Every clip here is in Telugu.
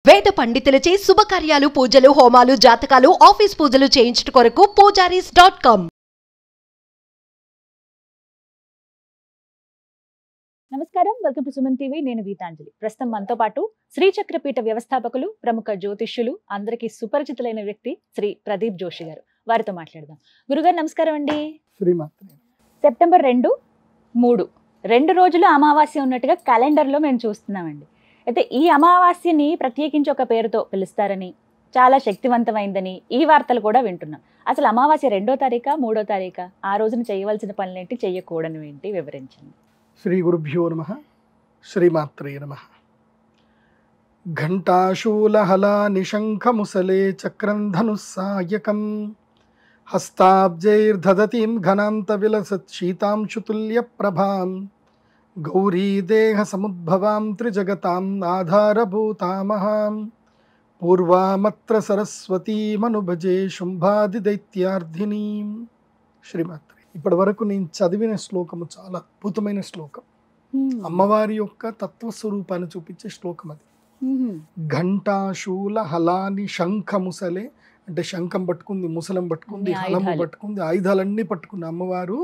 వేద పండితులచే శుభకార్యాలు పూజలు హోమాలు జాతకాలు ఆఫీస్ పూజలు చేయించుట కొరకు పూజారీస్.com. నమస్కారం, వెల్కమ్ టు సుమన్ టీవీ. నేను గీతాంజలి. ప్రస్తుతం మనతో పాటు శ్రీచక్రపీఠ వ్యవస్థాపకులు, ప్రముఖ జ్యోతిష్యులు, అందరికీ సుపరిచితులైన వ్యక్తి శ్రీ ప్రదీప్ జోషి గారు. వారితో మాట్లాడదాం. గురుగారు నమస్కారం అండి. సెప్టెంబర్ 2, 3 2 రోజులు అమావాస్య ఉన్నట్టుగా క్యాలెండర్లో మేము చూస్తున్నామండి. అయితే ఈ అమావాస్యని ప్రత్యేకించి ఒక పేరుతో పిలుస్తారని, చాలా శక్తివంతమైందని ఈ వార్తలు కూడా వింటున్నాం. అసలు అమావాస్య 2వ తారీఖా 3వ తారీఖా? ఆ రోజున చేయవలసిన పనులేంటి, చేయకూడనివి ఏంటి వివరించండి. శ్రీ గురుభ్యో నమః. శ్రీమాత్రే నమః. ఘంటాశూలహలా నిశంఖముసలే చక్రం ధనుస్సాయకం హస్తాబ్జైర్దదతిం ఘనాంత విలసత్ శీతాంశుతుల్య ప్రభాం గౌరీ దేహ సముద్భవాం త్రిజగతాం ఆధారభూతామహాం పూర్వామత్ర సరస్వతీమనుభజే శుంభాది దైత్యార్థినీం. శ్రీమాత్రే. ఇప్పటి వరకు నేను చదివిన శ్లోకము చాలా అద్భుతమైన శ్లోకం. అమ్మవారి యొక్క తత్వస్వరూపాన్ని చూపించే శ్లోకం అది. ఘంటాశూల హలాని శంఖముసలే అంటే శంఖం పట్టుకుంది, ముసలం పట్టుకుంది, హలము పట్టుకుంది, ఆయుధాలన్నీ పట్టుకుంది అమ్మవారు.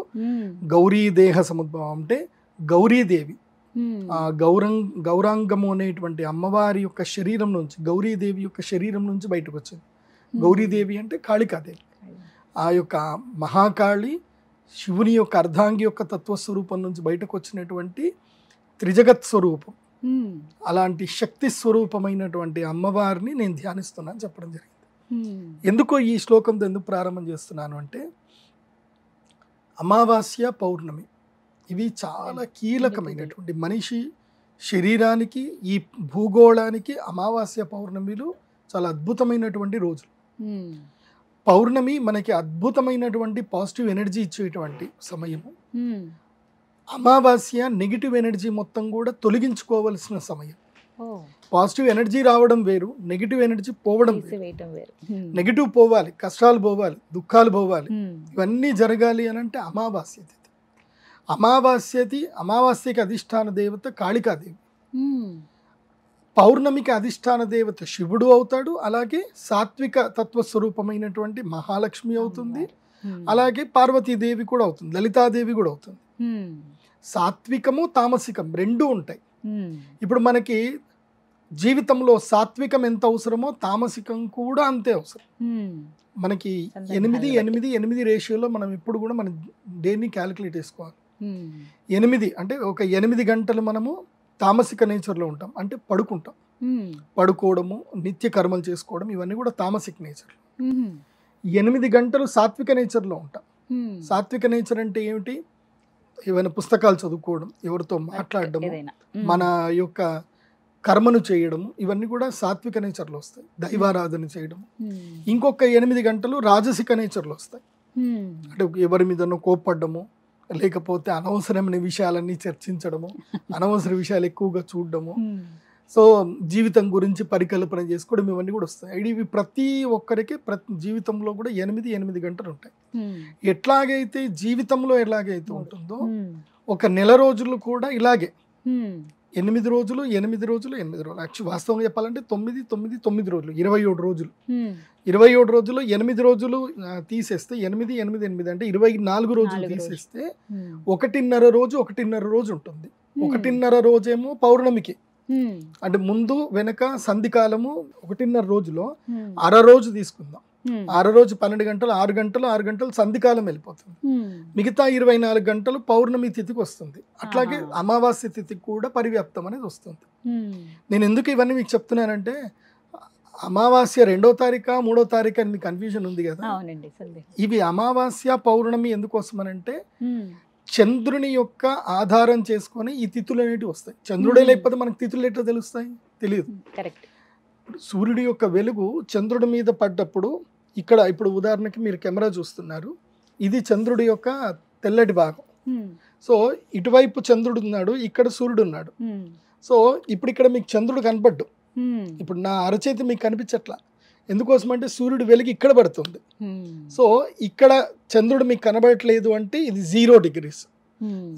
గౌరీ దేహ సముద్భవం అంటే గౌరీదేవి, ఆ గౌరాంగము అనేటువంటి అమ్మవారి యొక్క శరీరం నుంచి, గౌరీదేవి యొక్క శరీరం నుంచి బయటకు వచ్చింది. గౌరీదేవి అంటే కాళికాదేవి. ఆ యొక్క మహాకాళి శివుని యొక్క అర్ధాంగి యొక్క తత్వస్వరూపం నుంచి బయటకు వచ్చినటువంటి త్రిజగత్ స్వరూపం. అలాంటి శక్తి స్వరూపమైనటువంటి అమ్మవారిని నేను ధ్యానిస్తున్నాను చెప్పడం జరిగింది. ఎందుకో ఈ శ్లోకంతో ఎందుకు ప్రారంభం చేస్తున్నాను అంటే, అమావాస్య పౌర్ణమి ఇవి చాలా కీలకమైనటువంటి మనిషి శరీరానికి, ఈ భూగోళానికి అమావాస్య పౌర్ణమిలు చాలా అద్భుతమైనటువంటి రోజులు. పౌర్ణమి మనకి అద్భుతమైనటువంటి పాజిటివ్ ఎనర్జీ ఇచ్చేటువంటి సమయము. అమావాస్య నెగిటివ్ ఎనర్జీ మొత్తం కూడా తొలగించుకోవలసిన సమయం. పాజిటివ్ ఎనర్జీ రావడం వేరు, నెగిటివ్ ఎనర్జీ పోవడం వేరు. నెగిటివ్ పోవాలి, కష్టాలు పోవాలి, దుఃఖాలు పోవాలి, ఇవన్నీ జరగాలి అని అంటే అమావాస్య తిథి. అమావాస్యకి అధిష్టాన దేవత కాళికాదేవి, పౌర్ణమికి అధిష్టాన దేవత శివుడు అవుతాడు. అలాగే సాత్విక తత్వస్వరూపమైనటువంటి మహాలక్ష్మి అవుతుంది. అలాగే పార్వతీదేవి కూడా అవుతుంది, లలితాదేవి కూడా అవుతుంది. సాత్వికము తామసికం రెండూ ఉంటాయి. ఇప్పుడు మనకి జీవితంలో సాత్వికం ఎంత అవసరమో తామసికం కూడా అంతే అవసరం. మనకి 8:8 రేషియోలో మనం ఎప్పుడు కూడా మన డేని క్యాలిక్యులేట్ చేసుకోవాలి. 8 అంటే ఒక 8 గంటలు మనము తామసిక నేచర్లో ఉంటాం, అంటే పడుకుంటాం. పడుకోవడము, నిత్య కర్మలు చేసుకోవడం, ఇవన్నీ కూడా తామసిక నేచర్. 8 గంటలు సాత్విక నేచర్లో ఉంటాం. సాత్విక నేచర్ అంటే ఏమిటి? ఏమైనా పుస్తకాలు చదువుకోవడం, ఎవరితో మాట్లాడడం, మన యొక్క కర్మను చేయడము, ఇవన్నీ కూడా సాత్విక నేచర్లో వస్తాయి. దైవారాధన చేయడము. ఇంకొక 8 గంటలు రాజసిక నేచర్లో వస్తాయి. అంటే ఎవరి మీదనో కోప్పడ్డము, లేకపోతే అనవసరమైన విషయాలన్నీ చర్చించడము, అనవసర విషయాలు ఎక్కువగా చూడడము, సో జీవితం గురించి పరికల్పన చేసుకోవడం, ఇవన్నీ కూడా వస్తాయి. ఇవి ప్రతి ఒక్కరికి ప్రతి జీవితంలో కూడా 8 గంటలు ఉంటాయి. ఎట్లాగైతే జీవితంలో ఎలాగైతే ఉంటుందో ఒక నెల రోజులు కూడా ఇలాగే 8 రోజులు. యాక్చువల్ వాస్తవంగా చెప్పాలంటే 9 రోజులు, 27 రోజులు. 27 రోజులు 8 రోజులు తీసేస్తే 8 అంటే 24 రోజులు తీసేస్తే 1.5 రోజు ఉంటుంది. 1.5 రోజేమో పౌర్ణమికి, అంటే ముందు వెనక సంధికాలము 1.5 రోజులో అర రోజు తీసుకుందాం. అర రోజు 12 గంటలు, 6 గంటలు సంధికాలం వెళ్ళిపోతుంది. మిగతా 24 గంటలు పౌర్ణమి తిథికి వస్తుంది. అట్లాగే అమావాస్య తిథికి కూడా పరివ్యాప్తం అనేది వస్తుంది. నేను ఎందుకు ఇవన్నీ మీకు చెప్తున్నానంటే, అమావాస్య 2వ తారీఖా 3వ తారీఖు అని మీకు కన్ఫ్యూజన్ ఉంది కదా. ఇవి అమావాస్య పౌర్ణమి ఎందుకోసమనంటే చంద్రుని యొక్క ఆధారం చేసుకొని ఈ తిథులు అనేటివి వస్తాయి. చంద్రుడే లేకపోతే మనకు తిథులు ఎట్లా తెలుస్తాయి? తెలియదు. సూర్యుడి యొక్క వెలుగు చంద్రుడి మీద పడ్డప్పుడు, ఇక్కడ ఇప్పుడు ఉదాహరణకి మీరు కెమెరా చూస్తున్నారు, ఇది చంద్రుడి యొక్క తెల్లటి భాగం. సో ఇటువైపు చంద్రుడు ఉన్నాడు, ఇక్కడ సూర్యుడు ఉన్నాడు. సో ఇప్పుడు ఇక్కడ మీకు చంద్రుడు కనపడ్డు. ఇప్పుడు నా అరచేతి మీకు కనిపించట్లా. ఎందుకోసం అంటే సూర్యుడు వెలుగు ఇక్కడ పడుతుంది. సో ఇక్కడ చంద్రుడు మీకు కనబడట్లేదు అంటే ఇది 0 డిగ్రీస్.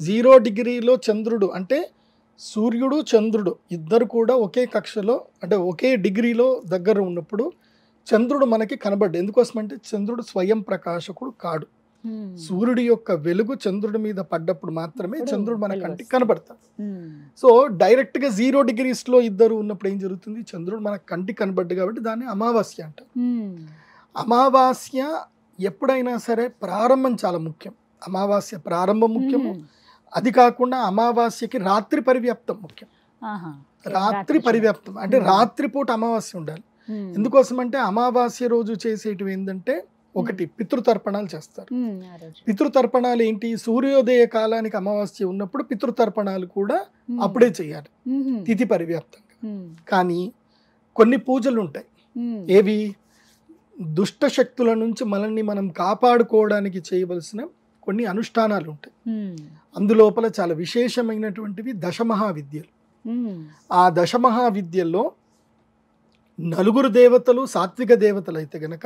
0 డిగ్రీలో చంద్రుడు అంటే సూర్యుడు చంద్రుడు ఇద్దరు కూడా ఒకే కక్షలో అంటే ఒకే డిగ్రీలో దగ్గర ఉన్నప్పుడు చంద్రుడు మనకి కనబడ్డు. ఎందుకోసమంటే చంద్రుడు స్వయం ప్రకాశకుడు కాడు. సూర్యుడి యొక్క వెలుగు చంద్రుడి మీద పడ్డప్పుడు మాత్రమే చంద్రుడు మన కంటికి కనబడతాడు. సో డైరెక్ట్గా 0 degreesలో ఇద్దరు ఉన్నప్పుడు ఏం జరుగుతుంది, చంద్రుడు మన కంటికి కనబడ్డు కాబట్టి దాన్ని అమావాస్య అంటారు. అమావాస్య ఎప్పుడైనా సరే ప్రారంభం చాలా ముఖ్యం. అమావాస్య ప్రారంభం ముఖ్యము. అది కాకుండా అమావాస్యకి రాత్రి పరివ్యాప్తం ముఖ్యం. రాత్రి పరివ్యాప్తం అంటే రాత్రిపూట అమావాస్య ఉండాలి. ఎందుకోసం అంటే అమావాస్య రోజు చేసేటివి ఏంటంటే ఒకటి పితృతర్పణాలు చేస్తారు. పితృతర్పణాలు ఏంటి, సూర్యోదయ కాలానికి అమావాస్య ఉన్నప్పుడు పితృతర్పణాలు కూడా అప్పుడే చేయాలి తిథి పరివ్యాప్తంగా. కానీ కొన్ని పూజలు ఉంటాయి, ఏవి దుష్ట శక్తుల నుంచి మనల్ని మనం కాపాడుకోవడానికి చేయవలసిన కొన్ని అనుష్ఠానాలు ఉంటాయి. అందులోపల చాలా విశేషమైనటువంటివి దశమహావిద్యలు. ఆ దశమహావిద్యల్లో 4 దేవతలు సాత్విక దేవతలు అయితే గనక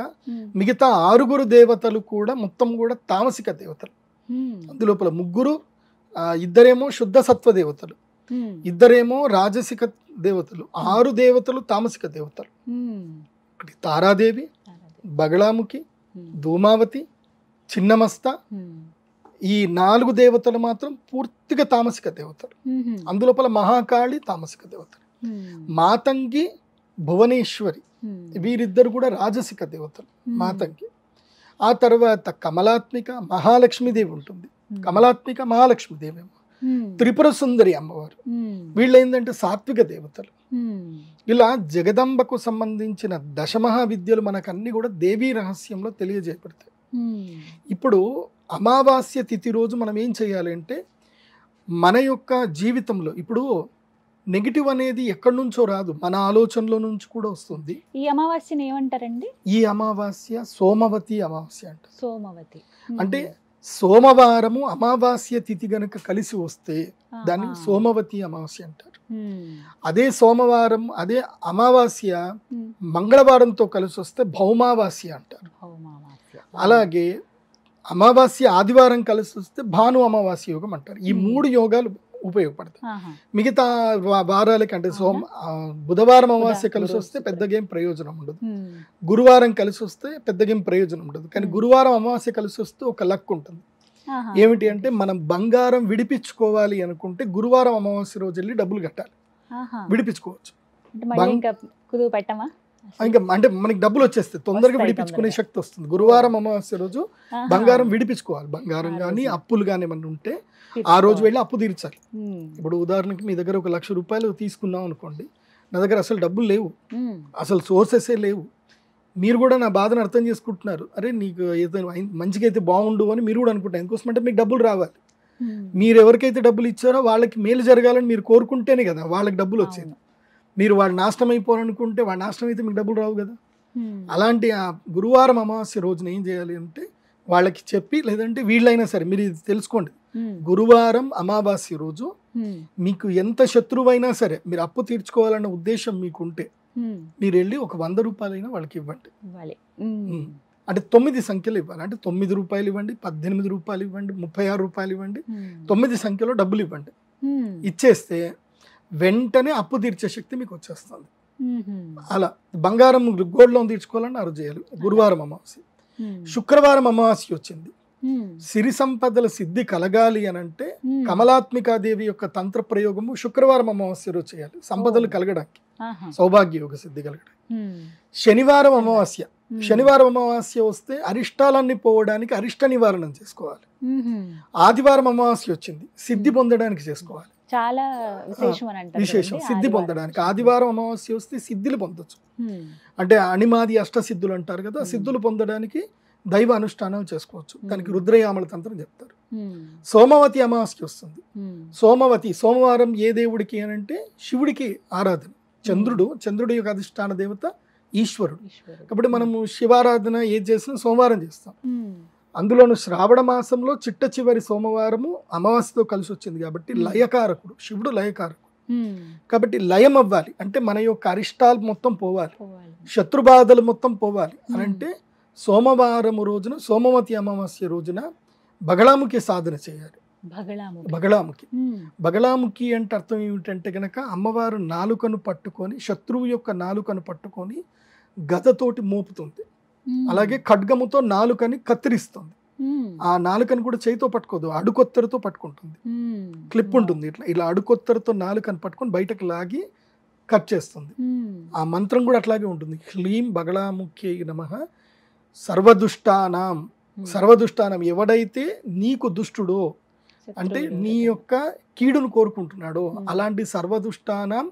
మిగతా 6 దేవతలు కూడా మొత్తం కూడా తామసిక దేవతలు. అందులోపల 3 ఇద్దరేమో శుద్ధ సత్వ దేవతలు, ఇద్దరేమో రాజసిక దేవతలు, 6 దేవతలు తామసిక దేవతలు. ఒకటి తారాదేవి, బగళాముఖి, ధూమావతి, చిన్నమస్త. ఈ 4 దేవతలు మాత్రం పూర్తిగా తామసిక దేవతలు. అందులోపల మహాకాళి తామసిక దేవతలు, మాతంగి, భువనేశ్వరి వీరిద్దరు కూడా రాజసిక దేవతలు మాతంగి. ఆ తర్వాత కమలాత్మిక మహాలక్ష్మీదేవి ఉంటుంది. కమలాత్మిక మహాలక్ష్మీదేవి ఏమో త్రిపుర సుందరి అమ్మవారు. వీళ్ళు ఏంటంటే సాత్విక దేవతలు. ఇలా జగదంబకు సంబంధించిన దశమహావిద్యలు మనకు అన్ని కూడా దేవీ రహస్యంలో తెలియజేయబడతాయి. ఇప్పుడు అమావాస్య తిథి రోజు మనం ఏం చేయాలి అంటే మన యొక్క జీవితంలో ఇప్పుడు నెగిటివ్ అనేది ఎక్కడి నుంచో రాదు, మన ఆలోచనలో నుంచి కూడా వస్తుంది. ఈ అమావాస్యని ఏమంటారండి? ఈ అమావాస్య సోమవతి అమావాస్య అంటారు. సోమవతి అంటే సోమవారము అమావాస్య తిథి గనక కలిసి వస్తే దాన్ని సోమవతి అమావాస్య అంటారు. అదే సోమవారం అదే అమావాస్య మంగళవారంతో కలిసి వస్తే భౌమావాస్య అంటారు. అలాగే అమావాస్య ఆదివారం కలిసి వస్తే భాను అమావాస్య యోగం అంటారు. ఈ 3 యోగాలు ఉపయోగపడతాయి. మిగతా వారాలకి అంటే బుధవారం అమావాస్య కలిసి వస్తే పెద్దగా ఏం ప్రయోజనం ఉండదు, గురువారం కలిసి వస్తే పెద్దగా ఏం ప్రయోజనం ఉండదు. కానీ గురువారం అమావాస్య కలిసి వస్తే ఒక లక్ ఉంటుంది. ఏమిటి అంటే మనం బంగారం విడిపించుకోవాలి అనుకుంటే గురువారం అమావాస్య రోజు వెళ్ళి డబ్బులు కట్టాలి, విడిపించుకోవచ్చు. ఇంకా అంటే మనకి డబ్బులు వచ్చేస్తాయి, తొందరగా విడిపించుకునే శక్తి వస్తుంది. గురువారం అమావాస్య రోజు బంగారం విడిపించుకోవాలి. బంగారం కానీ అప్పులు కానీ ఏమన్నా ఉంటే ఆ రోజు వెళ్ళి అప్పు తీర్చాలి. ఇప్పుడు ఉదాహరణకి మీ దగ్గర 1 లక్ష రూపాయలు తీసుకున్నాం అనుకోండి, నా దగ్గర అసలు డబ్బులు లేవు, అసలు సోర్సెసే లేవు. మీరు కూడా నా బాధను అర్థం చేసుకుంటున్నారు. అరే నీకు ఏదైనా మంచిగా అయితే బాగుండు అని మీరు కూడా అనుకుంటారు. ఎందుకోసం అంటే మీకు డబ్బులు రావాలి. మీరు ఎవరికైతే డబ్బులు ఇచ్చారో వాళ్ళకి మేలు జరగాలని మీరు కోరుకుంటేనే కదా వాళ్ళకి డబ్బులు వచ్చేది. మీరు వాడు నాశనం అయిపోవాలనుకుంటే వాడు నాశనం అయితే మీకు డబ్బులు రావు కదా. అలాంటి ఆ గురువారం అమావాస్య రోజున ఏం చేయాలి అంటే వాళ్ళకి చెప్పి, లేదంటే వీళ్ళైనా సరే మీరు ఇది తెలుసుకోండి, గురువారం అమావాస్య రోజు మీకు ఎంత శత్రువైనా సరే మీరు అప్పు తీర్చుకోవాలన్న ఉద్దేశం మీకుంటే మీరు వెళ్ళి ఒక 100 రూపాయలైనా వాళ్ళకి ఇవ్వండి. అంటే 9 సంఖ్యలు ఇవ్వాలి. అంటే 9 రూపాయలు ఇవ్వండి, 18 రూపాయలు ఇవ్వండి, 36 రూపాయలు ఇవ్వండి, 9 సంఖ్యలో డబ్బులు ఇవ్వండి. ఇచ్చేస్తే వెంటనే అప్పు తీర్చే శక్తి మీకు వచ్చేస్తుంది. అలా బంగారం గోల్డ్ లోన్ తీర్చుకోవాలని అరువు చేయాలి గురువారం అమావాస్య. శుక్రవారం అమావాస్య వచ్చింది, సిరి సంపదల సిద్ధి కలగాలి అని అంటే కమలాత్మికాదేవి యొక్క తంత్ర ప్రయోగము శుక్రవారం అమావాస్య రోజు చేయాలి, సంపదలు కలగడానికి, సౌభాగ్య యోగ సిద్ధి కలగడానికి. శనివారం అమావాస్య, శనివారం అమావాస్య వస్తే అరిష్టాలన్నీ పోవడానికి అరిష్ట నివారణం చేసుకోవాలి. ఆదివారం అమావాస్య వచ్చింది, సిద్ధి పొందడానికి చేసుకోవాలి. చాలా విశేషం సిద్ధి పొందడానికి. ఆదివారం అమావాస్య వస్తే సిద్ధులు పొందొచ్చు. అంటే అణిమాది అష్టసిద్ధులు అంటారు కదా, సిద్ధులు పొందడానికి దైవ అనుష్ఠానం చేసుకోవచ్చు. దానికి రుద్రయామల తంత్రం చెప్తారు. సోమవతి అమావాస్య వస్తుంది. సోమవతి సోమవారం ఏ దేవుడికి అని అంటే శివుడికి ఆరాధన. చంద్రుడి యొక్క అధిష్టాన దేవత ఈశ్వరుడు కాబట్టి మనము శివారాధన ఏది చేసినా సోమవారం చేస్తాం. అందులోను శ్రావణ మాసంలో చిట్ట చివరి సోమవారము అమావాస్యతో కలిసి వచ్చింది కాబట్టి లయకారకుడు శివుడు, లయకారకుడు కాబట్టి లయం అవ్వాలి అంటే మన యొక్క అరిష్టాలు మొత్తం పోవాలి, శత్రుబాధలు మొత్తం పోవాలి అని అంటే సోమవారం రోజున సోమవతి అమావాస్య రోజున బగళాముఖి సాధన చేయాలి. బగళాముఖి. బగళాముఖి అంటే అర్థం ఏమిటంటే గనక అమ్మవారు నాలుకను పట్టుకొని, శత్రువు యొక్క నాలుకను పట్టుకొని గదతోటి మోపుతుంది. అలాగే ఖడ్గముతో నాలుకని కత్తిరిస్తుంది. ఆ నాలుకని కూడా చేయితో పట్టుకోదు, అడుకొత్తెరతో పట్టుకుంటుంది. క్లిప్ ఉంటుంది ఇట్లా, ఇలా అడుకొత్తెరతో నాలుకని పట్టుకొని బయటకు లాగి కట్ చేస్తుంది. ఆ మంత్రం కూడా అట్లాగే ఉంటుంది. హ్లీం బగళాముఖ్యై నమః సర్వదుష్టానాం. సర్వదుష్టానం ఎవడైతే నీకు దుష్టుడో అంటే నీ యొక్క కీడును కోరుకుంటున్నాడో అలాంటి సర్వదుష్టానం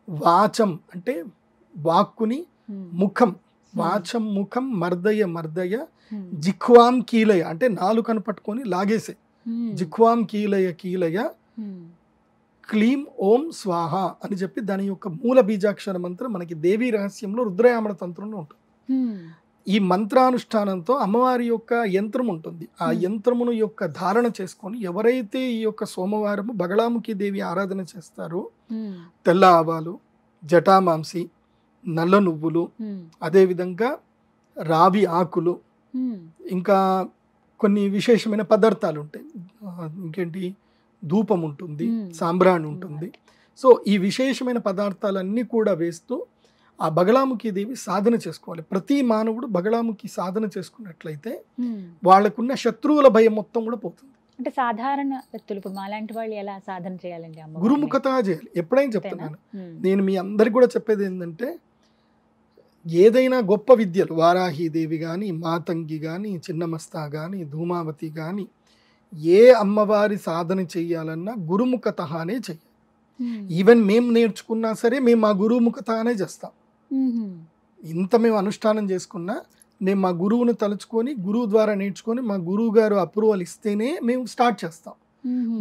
వాచం అంటే వాక్కుని, ముఖం వాచం ముఖం మర్దయ మర్దయ జిహ్వాం కీలయ అంటే నాలుకను పట్టుకొని లాగేసే, జిహ్వాం కీలయ కీలయ క్లీం ఓం స్వాహ అని చెప్పి దాని యొక్క మూల బీజాక్షర మంత్రం మనకి దేవీ రహస్యంలో రుద్రయామణ తంత్రంలో ఉంటుంది. ఈ మంత్రానుష్ఠానంతో అమ్మవారి యొక్క యంత్రం ఉంటుంది. ఆ యంత్రమును యొక్క ధారణ చేసుకొని ఎవరైతే ఈ యొక్క సోమవారము బగళాముఖి దేవి ఆరాధన చేస్తారో తెల్ల ఆవాలు, జటామాంసి, నల్ల నువ్వులు, అదేవిధంగా రావి ఆకులు, ఇంకా కొన్ని విశేషమైన పదార్థాలు ఉంటాయి. ఇంకేంటి, ధూపం ఉంటుంది, సాంబ్రాణి ఉంటుంది. సో ఈ విశేషమైన పదార్థాలన్నీ కూడా వేస్తూ ఆ బగళాముఖి దేవి సాధన చేసుకోవాలి. ప్రతి మానవుడు బగళాముఖి సాధన చేసుకున్నట్లయితే వాళ్ళకున్న శత్రువుల భయం మొత్తం కూడా పోతుంది. అంటే సాధారణ వ్యక్తులు ఇప్పుడు మాలాంటి వాళ్ళు ఎలా సాధన చేయాలండి? గురుముఖత చేయాలి. ఎప్పుడైనా చెప్తున్నాను, నేను మీ అందరికి కూడా చెప్పేది ఏంటంటే ఏదైనా గొప్ప విద్యలు వారాహీదేవి కానీ, మాతంగి కానీ, చిన్నమస్తా కానీ, ధూమావతి కానీ ఏ అమ్మవారి సాధన చెయ్యాలన్నా గురుముఖతనే చెయ్యాలి. ఈవెన్ మేము నేర్చుకున్నా సరే మేము మా గురుముఖతనే చేస్తాం. ఇంత మేము అనుష్ఠానం చేసుకున్నా మేము మా గురువును తలుచుకొని గురువు ద్వారా నేర్చుకొని మా గురువు గారు అప్రూవల్ ఇస్తేనే మేము స్టార్ట్ చేస్తాం.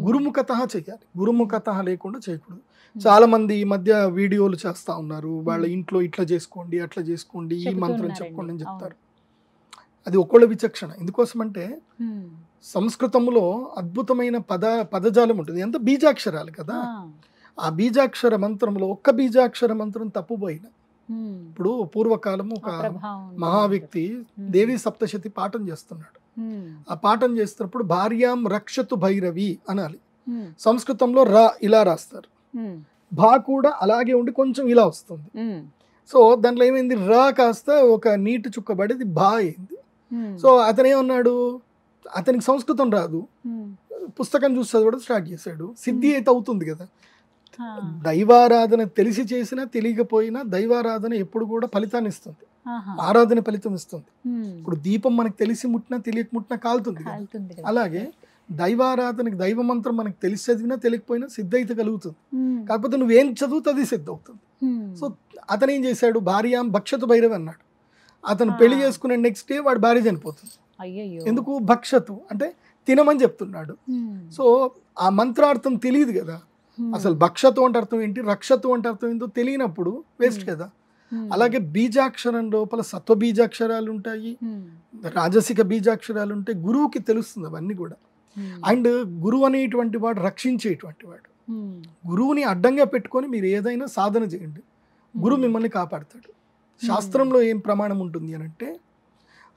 గురుముఖత చెయ్యాలి, గురుముఖత లేకుండా చేయకూడదు. చాలా మంది ఈ మధ్య వీడియోలు చేస్తా ఉన్నారు, వాళ్ళ ఇంట్లో ఇట్లా చేసుకోండి అట్లా చేసుకోండి ఈ మంత్రం చెప్పుకోండి అని చెప్తారు. అది ఒక్కొక్క విచక్షణ. ఎందుకోసమంటే సంస్కృతంలో అద్భుతమైన పదజాలం ఉంటుంది. ఎంత బీజాక్షరాలు కదా. ఆ బీజాక్షర మంత్రంలో ఒక్క బీజాక్షర మంత్రం తప్పుపోయిన, ఇప్పుడు పూర్వకాలము ఒక మహా వ్యక్తి దేవి సప్తశతి పాఠం చేస్తున్నాడు. ఆ పాఠం చేస్తున్నప్పుడు భార్యాం రక్షతు భైరవి అనాలి. సంస్కృతంలో రా ఇలా రాస్తారు, భా కూడా అలాగే ఉండి కొంచెం ఇలా వస్తుంది. సో దాంట్లో ఏమైంది, రా కాస్త ఒక నీటి చుక్కబడి భా అయింది. సో అతనేమన్నాడు, అతనికి సంస్కృతం రాదు, పుస్తకం చూసి చదవడం స్టార్ట్ చేశాడు. సిద్ధి అయితే అవుతుంది కదా. దైవారాధన తెలిసి చేసినా తెలియకపోయినా దైవారాధన ఎప్పుడు కూడా ఫలితాన్ని ఇస్తుంది, ఆరాధన ఫలితం ఇస్తుంది. ఇప్పుడు దీపం మనకు తెలిసి ముట్టినా తెలియక ముట్టినా కాలుతుంది. అలాగే దైవారాధనకి దైవ మంత్రం మనకు తెలిసి చదివినా తెలియకపోయినా సిద్ధ అయితే కలుగుతుంది. కాకపోతే నువ్వేం చదువుతుంది అది సిద్ధ అవుతుంది. సో అతను ఏం చేశాడు, భార్య భక్షతు భైరవి అన్నాడు. అతను పెళ్లి చేసుకునే నెక్స్ట్ డే వాడు భార్య చనిపోతుంది. ఎందుకు, భక్షతు అంటే తినమని చెప్తున్నాడు. సో ఆ మంత్రార్థం తెలియదు కదా. అసలు భక్షతు అంటే అర్థం ఏంటి, రక్షతు అంటే అర్థం ఏంటో తెలియనప్పుడు వేస్ట్ కదా. అలాగే బీజాక్షరం లోపల సత్వ బీజాక్షరాలు ఉంటాయి, రాజసిక బీజాక్షరాలు ఉంటాయి. గురువుకి తెలుస్తుంది అవన్నీ కూడా. అండ్ గురువు అనేటువంటి వాడు రక్షించేటువంటి వాడు. గురువుని అడ్డంగా పెట్టుకొని మీరు ఏదైనా సాధన చేయండి, గురువు మిమ్మల్ని కాపాడతాడు. శాస్త్రంలో ఏం ప్రమాణం ఉంటుంది అని అంటే,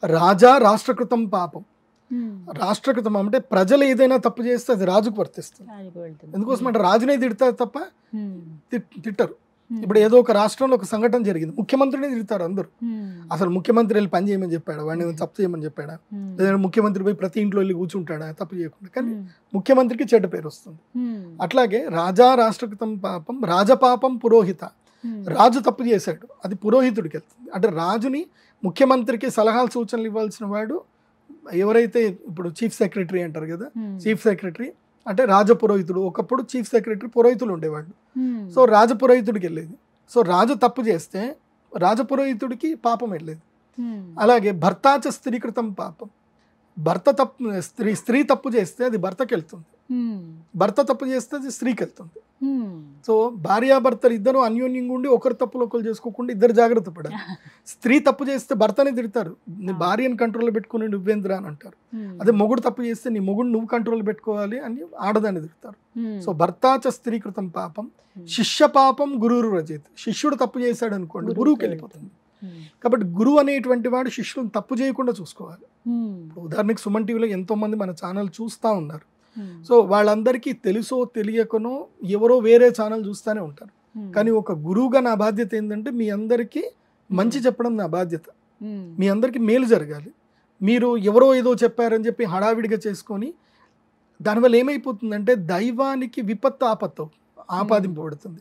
రాజా రాష్ట్రకృతం పాపం. రాష్ట్రకృతం అంటే ప్రజలు ఏదైనా తప్పు చేస్తే అది రాజుకు వర్తిస్తుంది. ఎందుకోసం అంటే రాజునే తిడతారు తప్ప తిట్టరు. ఇప్పుడు ఏదో ఒక రాష్ట్రంలో ఒక సంఘటన జరిగింది, ముఖ్యమంత్రినే తిడతారు అందరూ. అసలు ముఖ్యమంత్రి వెళ్ళి పని చేయమని చెప్పాడా, వాడిని తప్పు చేయమని చెప్పాడా, లేదంటే ముఖ్యమంత్రి పోయి ప్రతి ఇంట్లో వెళ్ళి కూర్చుంటాడా తప్పు చేయకుండా. కానీ ముఖ్యమంత్రికి చెడ్డ పేరు వస్తుంది. అట్లాగే రాజా రాష్ట్రకృతం పాపం రాజపాపం పురోహిత. రాజు తప్పు చేశాడు, అది పురోహితుడికి వెళ్తుంది. అంటే రాజుని ముఖ్యమంత్రికి సలహాలు సూచనలు ఇవ్వాల్సిన వాడు ఎవరైతే, ఇప్పుడు చీఫ్ సెక్రటరీ అంటారు కదా, చీఫ్ సెక్రటరీ అంటే రాజపురోహితుడు. ఒకప్పుడు చీఫ్ సెక్రటరీ పురోహితులు ఉండేవాళ్ళు. సో రాజపురోహితుడికి వెళ్ళేది. సో రాజు తప్పు చేస్తే రాజపురోహితుడికి పాపం వెళ్ళేది. అలాగే భర్తాచ స్త్రీకృతం పాపం. భర్త తప్పు స్త్రీ తప్పు చేస్తే అది భర్తకి వెళ్తుంది, భర్త తప్పు చేస్తే అది స్త్రీకి వెళ్తుంది. సో భార్యాభర్తలు ఇద్దరు అన్యోన్యంగా ఉండి ఒకరు తప్పులు ఒకరు చేసుకోకుండా ఇద్దరు జాగ్రత్త పడాలి. స్త్రీ తప్పు చేస్తే భర్తని తిడతారు, నీ భార్యను కంట్రోల్లో పెట్టుకుని నువ్వేంద్రా అని అంటారు. అదే మొగుడు తప్పు చేస్తే నీ మొగుడు నువ్వు కంట్రోల్ పెట్టుకోవాలి అని ఆడదాన్ని తిడతారు. సో భర్తాచ స్త్రీకృతం పాపం శిష్య పాపం గురువు రచయిత. శిష్యుడు తప్పు చేశాడు అనుకోండి, గురువుకి వెళ్ళిపోతుంది. కాబట్టి గురువు అనేటువంటి వాడు శిష్యులను తప్పు చేయకుండా చూసుకోవాలి. ఉదాహరణకి సుమన్ టీవీలో ఎంతో మంది మన ఛానల్ చూస్తూ ఉన్నారు, సో వాళ్ళందరికీ తెలుసో తెలియకనో ఎవరో వేరే ఛానల్ చూస్తూనే ఉంటారు. కానీ ఒక గురువుగా నా బాధ్యత ఏంటంటే మీ అందరికీ మంచి చెప్పడం నా బాధ్యత. మీ అందరికీ మేలు జరగాలి. మీరు ఎవరో ఏదో చెప్పారని చెప్పి హడావిడిగా చేసుకొని దానివల్ల ఏమైపోతుందంటే దైవానికి విపత్తు ఆపాదింపబడుతుంది.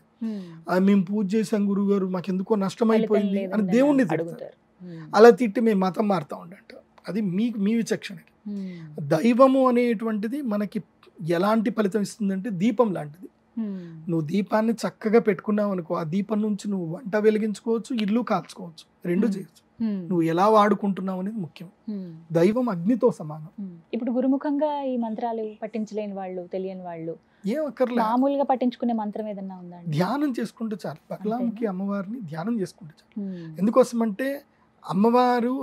మేము పూజ చేసాం గురువు గారు మాకు ఎందుకో నష్టమైపోయింది అని దేవుణ్ణి తిడతారు. అలా తిట్టి మేము మతం మారుతా ఉండట. అది మీ విచక్షణకి. దైవము అనేటువంటిది మనకి ఎలాంటి ఫలితం ఇస్తుందంటే దీపం లాంటిది. నువ్వు దీపాన్ని చక్కగా పెట్టుకున్నావు అనుకో, ఆ దీపం నుంచి నువ్వు వంట వెలిగించుకోవచ్చు, ఇల్లు కాల్చుకోవచ్చు, రెండు చేయొచ్చు. నువ్వు ఎలా వాడుకుంటున్నావు అనేది ముఖ్యం. దైవం అగ్నితో సమానం. ఇప్పుడు గురుముఖంగా ఈ మంత్రాలు పఠించలేని వాళ్ళు, తెలియని వాళ్ళు ఏం అక్కర్లే, మామూలుగా పఠించుకునే మంత్రం ఏదన్నా ఉందా? ధ్యానం చేసుకుంటే చాలు. బగలాముఖి అమ్మవారిని ధ్యానం చేసుకుంటే చాలు. ఎందుకోసం అంటే అమ్మవారు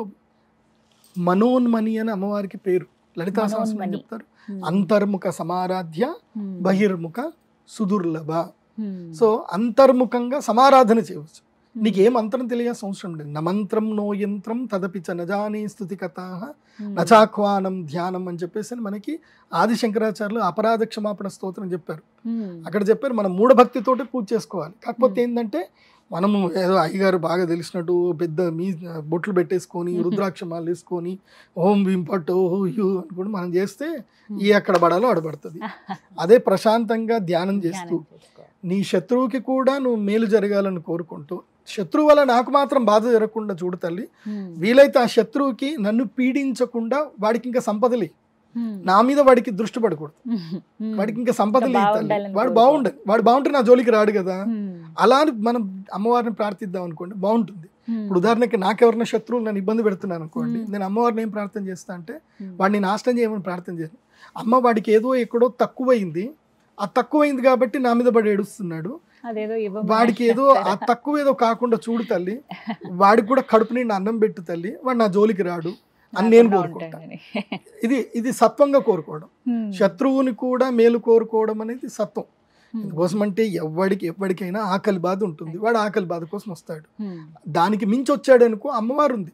మనోన్మణి అని అమ్మవారికి పేరు. లలితా సహస్రనామం చెప్తారు, అంతర్ముఖ సమారాధ్య బహిర్ముఖ సుదుర్లభ. సో అంతర్ముఖంగా సమారాధన చేయవచ్చు. నీకు ఏ మంత్రం తెలియాల్సిన అవసరం లేదు. నమంత్రం నో యంత్రం తదపి చ నజానే స్తుతి కథాః నచాహ్వానం ధ్యానం అని చెప్పేసి మనకి ఆది శంకరాచార్యులు అపరాధ క్షమాపణ స్తోత్రం చెప్పారు. అక్కడ చెప్పారు మనం మూఢభక్తితోటి పూజ చేసుకోవాలి. కాకపోతే ఏంటంటే మనము ఏదో అయ్యగారు బాగా తెలిసినట్టు పెద్ద బొట్లు పెట్టేసుకొని రుద్రాక్షమాలు వేసుకొని ఓం వింపట్ ఓహు అనుకుంటూ మనం చేస్తే ఈ ఎక్కడ పడాలో అడబడుతుంది. అదే ప్రశాంతంగా ధ్యానం చేస్తూ నీ శత్రువుకి కూడా నువ్వు మేలు జరగాలని కోరుకుంటూ, శత్రువు వల్ల నాకు మాత్రం బాధ జరగకుండా చూడు తల్లి, వీలైతే ఆ శత్రువుకి నన్ను పీడించకుండా వాడికి ఇంకా సంపదలే, నా మీద వాడికి దృష్టి పడకూడదు, వాడికి ఇంకా సంపదలే తల్లి, వాడు బాగుండాలి, వాడు బాగుంటే నా జోలికి రాడు కదా. అలా మనం అమ్మవారిని ప్రార్థిద్దాం అనుకోండి, బాగుంటుంది. ఇప్పుడు ఉదాహరణకి నాకెవరైనా శత్రువులు నన్ను ఇబ్బంది పెడుతున్నాను అనుకోండి, నేను అమ్మవారిని ఏం ప్రార్థన చేస్తా అంటే వాడిని నాశనం చేయమని ప్రార్థన చేయను. అమ్మ వాడికి ఏదో ఎక్కడో తక్కువైంది, ఆ తక్కువైంది కాబట్టి నా మీద పడి ఏడుస్తున్నాడు, వాడికి ఏదో ఆ తక్కువ ఏదో కాకుండా చూడు తల్లి, వాడికి కూడా కడుపు నిండి అన్నం పెట్టు తల్లి, వాడు నా జోలికి రాడు అని నేను కోరుకుంటాను. ఇది సత్వంగా కోరుకోవడం. శత్రువుని కూడా మేలు కోరుకోవడం అనేది సత్వం. ఎందుకోసం అంటే ఎవరికైనా ఆకలి బాధ ఉంటుంది, వాడు ఆకలి బాధ కోసం వస్తాడు. దానికి మించి వచ్చాడు అనుకో, అమ్మవారు ఉంది,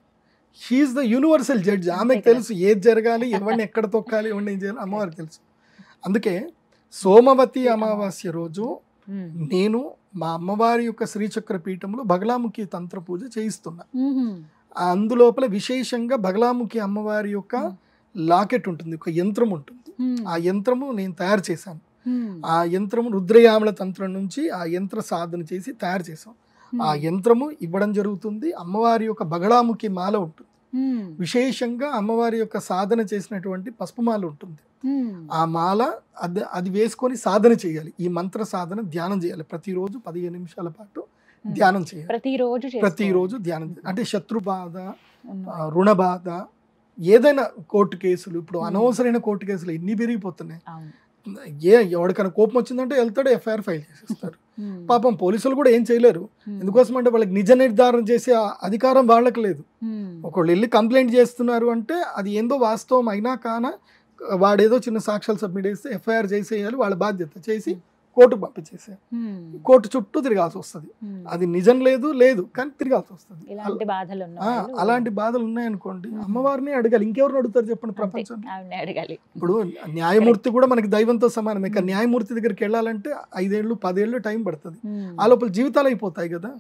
షీఈస్ ద యూనివర్సల్ జడ్జ్. ఆమెకు తెలుసు ఏది జరగాలి, ఎవరిని ఎక్కడ తొక్కాలి, ఎవరిని ఏం చేయాలి, అమ్మవారికి తెలుసు. అందుకే సోమవతి అమావాస్య రోజు నేను మా అమ్మవారి యొక్క శ్రీచక్ర పీఠంలో బగలాముఖి తంత్ర పూజ చేయిస్తున్నా. అందులోపల విశేషంగా బగలాముఖి అమ్మవారి యొక్క లాకెట్ ఉంటుంది, ఒక యంత్రం ఉంటుంది. ఆ యంత్రము నేను తయారు చేశాను. ఆ యంత్రము రుద్రయామల తంత్రం నుంచి ఆ యంత్ర సాధన చేసి తయారు చేసాం. ఆ యంత్రము ఇవ్వడం జరుగుతుంది. అమ్మవారి యొక్క బగలాముఖి మాల ఉంటుంది, విశేషంగా అమ్మవారి యొక్క సాధన చేసినటువంటి పసుపుమాల ఉంటుంది. ఆ మాల అది వేసుకొని సాధన చేయాలి. ఈ మంత్ర సాధన ధ్యానం చేయాలి. ప్రతిరోజు 15 నిమిషాల పాటు ధ్యానం చేయాలి. ప్రతిరోజు ధ్యానం చేయాలి. అంటే శత్రు బాధ, రుణ బాధ, ఏదైనా కోర్టు కేసులు, ఇప్పుడు అనవసరమైన కోర్టు కేసులు ఎన్ని పెరిగిపోతున్నాయి. ఎవరికైనా కోపం వచ్చిందంటే వెళ్తాడు, ఎఫ్ఐఆర్ ఫైల్ చేసేస్తారు. పాపం పోలీసులు కూడా ఏం చేయలేరు. ఎందుకోసం అంటే వాళ్ళకి నిజ నిర్ధారణ చేసే అధికారం వాళ్ళకి లేదు. ఒకళ్ళు వెళ్ళి కంప్లైంట్ చేస్తున్నారు అంటే అది ఏందో వాస్తవం అయినా కాన వాడేదో చిన్న సాక్ష్యాలు సబ్మిట్ చేస్తే ఎఫ్ఐఆర్ చేసేయాలి, వాళ్ళ బాధ్యత చేసి కోర్టుకు పంపించేసేయాలి. కోర్టు చుట్టూ తిరగాల్సి వస్తుంది. అది నిజం లేదు కానీ తిరగాల్సి వస్తుంది. అలాంటి బాధలు ఉన్నాయనుకోండి, అమ్మవారిని అడగాలి. ఇంకెవరిని అడుగుతారు చెప్పండి ప్రపంచం? ఇప్పుడు న్యాయమూర్తి కూడా మనకి దైవంతో సమానమే. కానీ న్యాయమూర్తి దగ్గరికి వెళ్ళాలంటే 5 ఏళ్ళు 10 ఏళ్ళు టైం పడుతుంది. ఆ లోపల జీవితాలు అయిపోతాయి కదా.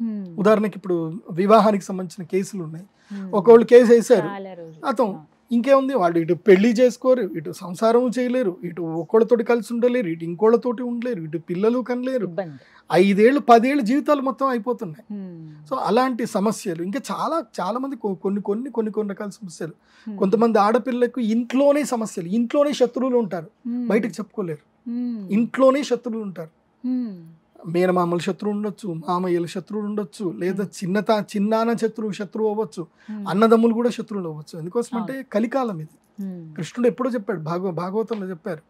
ఉదాహరణకి ఇప్పుడు వివాహానికి సంబంధించిన కేసులు ఉన్నాయి. ఒకళ్ళు కేసు వేశారు, అతను ఇంకేముంది, వాళ్ళు ఇటు పెళ్లి చేసుకోరు, ఇటు సంసారం చేయలేరు, ఇటు ఒక్కళ్ళతోటి కలిసి ఉండలేరు, ఇటు ఇంకోళ్ళతోటి ఉండలేరు, ఇటు పిల్లలు కనలేరు. 5 ఏళ్ళు 10 ఏళ్ళు జీవితాలు మొత్తం అయిపోతున్నాయి. సో అలాంటి సమస్యలు ఇంకా చాలా మంది కొన్ని రకాల సమస్యలు. కొంతమంది ఆడపిల్లలకు ఇంట్లోనే సమస్యలు, ఇంట్లోనే శత్రువులు ఉంటారు, బయటకు చెప్పుకోలేరు. ఇంట్లోనే శత్రువులు ఉంటారు. మేనమామల శత్రువు ఉండొచ్చు, మామయ్యల శత్రువులు ఉండొచ్చు, లేదా చిన్నాన శత్రువు అవ్వచ్చు, అన్నదమ్ములు కూడా శత్రువులు అవ్వచ్చు. ఎందుకోసం అంటే కలికాలం ఇది. కృష్ణుడు ఎప్పుడో చెప్పాడు, భాగవతంలో చెప్పారు.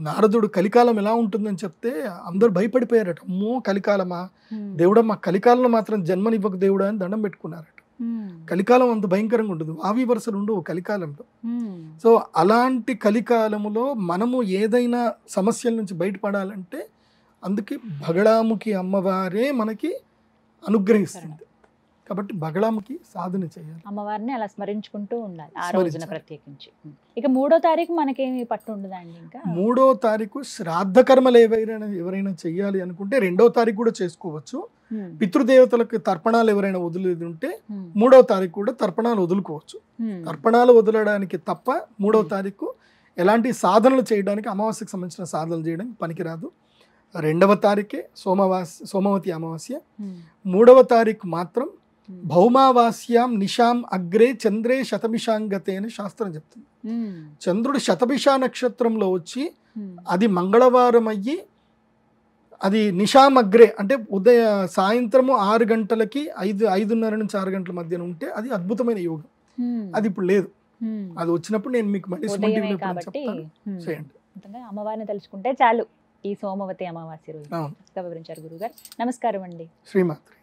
నారదుడు కలికాలం ఎలా ఉంటుందని చెప్తే అందరూ భయపడిపోయారట. అమ్మో కలికాలమా దేవుడమ్మా, కలికాలంలో మాత్రం జన్మనివ్వక దేవుడా అని దండం పెట్టుకున్నారట. కలికాలం అంత భయంకరంగా ఉంటుంది, వావి వరుసలు ఉండవు కలికాలంలో. సో అలాంటి కలికాలములో మనము ఏదైనా సమస్యల నుంచి బయటపడాలంటే అందుకే బగలాముఖి అమ్మవారే మనకి అనుగ్రహిస్తుంది. కాబట్టి బగళాముఖి సాధన చేయాలి. అమ్మవారిని అలా స్మరించుకుంటూ ఉండాలి ఆ రోజున స్మరించాలి. ప్రత్యేకించి. ఇక 3వ తారీఖు మనకేమి పట్టు ఉండదండి ఇంకా? 3వ తారీఖు శ్రాద్ధ కర్మలు ఎవరైనా చెయ్యాలి అనుకుంటే 2వ తారీఖు కూడా చేసుకోవచ్చు. పితృదేవతలకు తర్పణాలు ఎవరైనా వదిలేది ఉంటే 3వ తారీఖు కూడా తర్పణాలు వదులుకోవచ్చు. తర్పణాలు వదలడానికి తప్ప 3వ తారీఖు ఎలాంటి సాధనలు చేయడానికి, అమావాస్యకు సంబంధించిన సాధనలు చేయడానికి పనికిరాదు. 2వ తారీఖే సోమవతి అమావాస్య. 3వ తారీఖు మాత్రం భౌమావాస్యాం నిశాం అగ్రే చంద్రే శతభిషాంగతే అని శాస్త్రం చెప్తుంది. చంద్రుడు శతభిష నక్షత్రంలో వచ్చి అది మంగళవారం అయ్యి అది నిశాం అగ్రే అంటే సాయంత్రము 6 గంటలకి 5:30 నుంచి 6 గంటల మధ్యన ఉంటే అది అద్భుతమైన యోగం. అది ఇప్పుడు లేదు. అది వచ్చినప్పుడు నేను మీకు మళ్ళీ ఉదయమే కాబట్టి చేయండి. అమ్మవారిని తలుచుకుంటే చాలు ఈ సోమవతి అమావాస్య రోజు. వివరించారు గురుగారు. నమస్కారం అండి. శ్రీమాత్రి.